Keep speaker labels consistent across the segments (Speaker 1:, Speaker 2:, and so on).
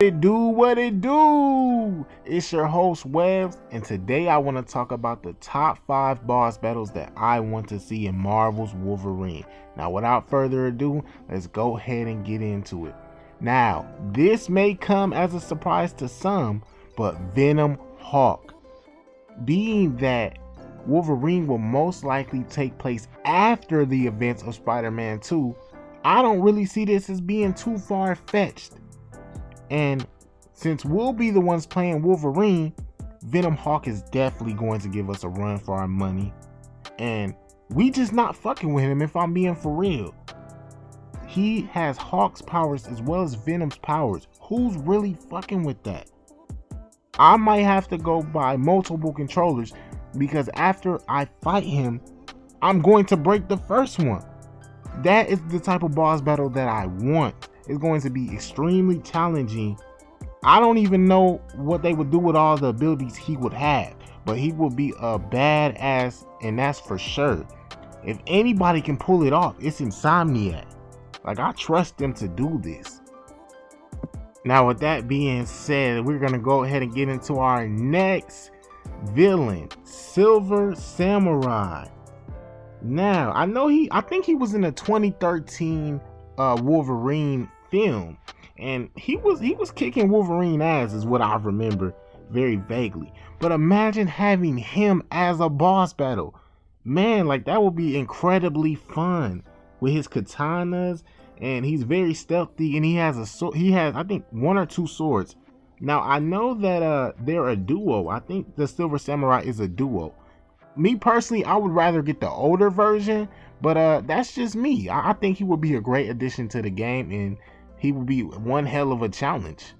Speaker 1: What it do? It's your host Webs, and today I want to talk about the top 5 boss battles that I want to see in Marvel's Wolverine. Now, without further ado, let's go ahead and get into it. Now, this may come as a surprise to some, but Venom Hawk, being that Wolverine will most likely take place after the events of Spider-Man 2, I don't really see this as being too far-fetched. And since we'll be the ones playing Wolverine, Venom Hawk is definitely going to give us a run for our money. And we just not fucking with him, if I'm being for real. He has Hawk's powers as well as Venom's powers. Who's really fucking with that? I might have to go buy multiple controllers because after I fight him, I'm going to break the first one. That is the type of boss battle that I want. It's going to be extremely challenging. I don't even know what they would do with all the abilities he would have, but he will be a badass, and that's for sure. If anybody can pull it off, it's Insomniac. Like, I trust them to do this. Now, with that being said, we're gonna go ahead and get into our next villain, Silver Samurai. Now, I think he was in a 2013 Wolverine film, and he was kicking Wolverine ass is what I remember very vaguely. But imagine having him as a boss battle. Man, like, that would be incredibly fun with his katanas, and he's very stealthy, and he has I think 1 or 2 swords. Now, I know that they're a duo. I think the Silver Samurai is a duo. Me personally, I would rather get the older version, but that's just me. I think he would be a great addition to the game, and he would be one hell of a challenge.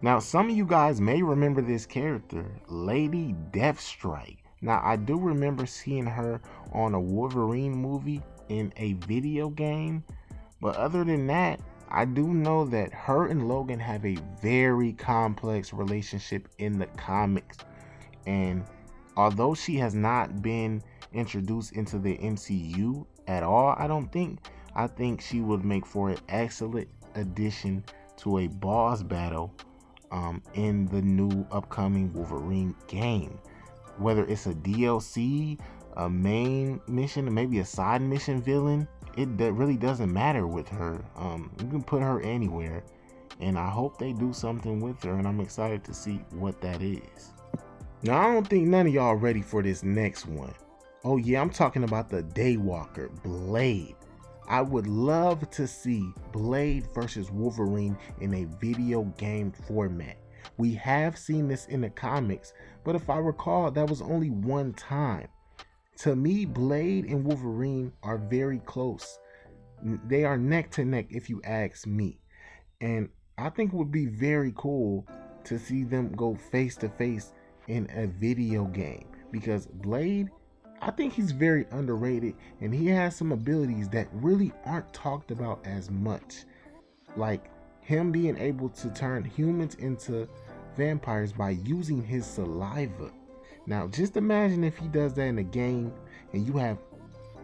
Speaker 1: Now, some of you guys may remember this character, Lady Deathstrike. Now, I do remember seeing her on a Wolverine movie in a video game, but other than that, I do know that her and Logan have a very complex relationship in the comics, and although she has not been introduced into the MCU at all, I think she would make for an excellent addition to a boss battle in the new upcoming Wolverine game. Whether it's a DLC, a main mission, or maybe a side mission villain, that really doesn't matter with her. You can put her anywhere, and I hope they do something with her, and I'm excited to see what that is. Now, I don't think none of y'all ready for this next one. Oh yeah, I'm talking about the Daywalker, Blade. I would love to see Blade versus Wolverine in a video game format. We have seen this in the comics, but if I recall, that was only one time. To me, Blade and Wolverine are very close. They are neck to neck if you ask me. And I think it would be very cool to see them go face to face in a video game, because Blade, I think he's very underrated, and he has some abilities that really aren't talked about as much, like him being able to turn humans into vampires by using his saliva. Now, just imagine if he does that in a game and you have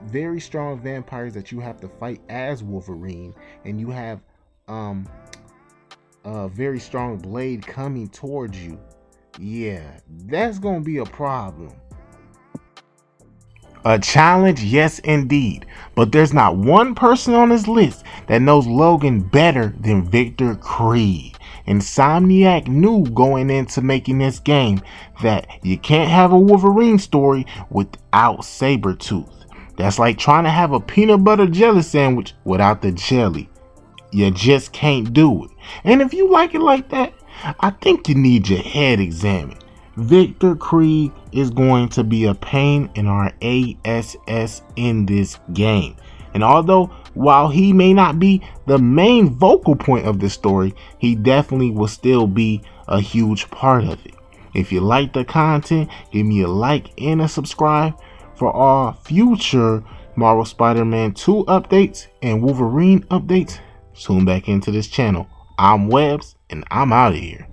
Speaker 1: very strong vampires that you have to fight as Wolverine, and you have a very strong Blade coming towards you. Yeah, that's gonna be a problem. A challenge, yes indeed, but there's not one person on this list that knows Logan better than Victor Creed. Insomniac knew going into making this game that you can't have a Wolverine story without Sabretooth. That's like trying to have a peanut butter jelly sandwich without the jelly. You just can't do it. And if you like it like that, I think you need your head examined. Victor Creed is going to be a pain in our ass in this game. And although, while he may not be the main vocal point of the story, he definitely will still be a huge part of it. If you like the content, give me a like and a subscribe for all future Marvel Spider-Man 2 updates and Wolverine updates. Tune back into this channel. I'm Webbs, and I'm out of here.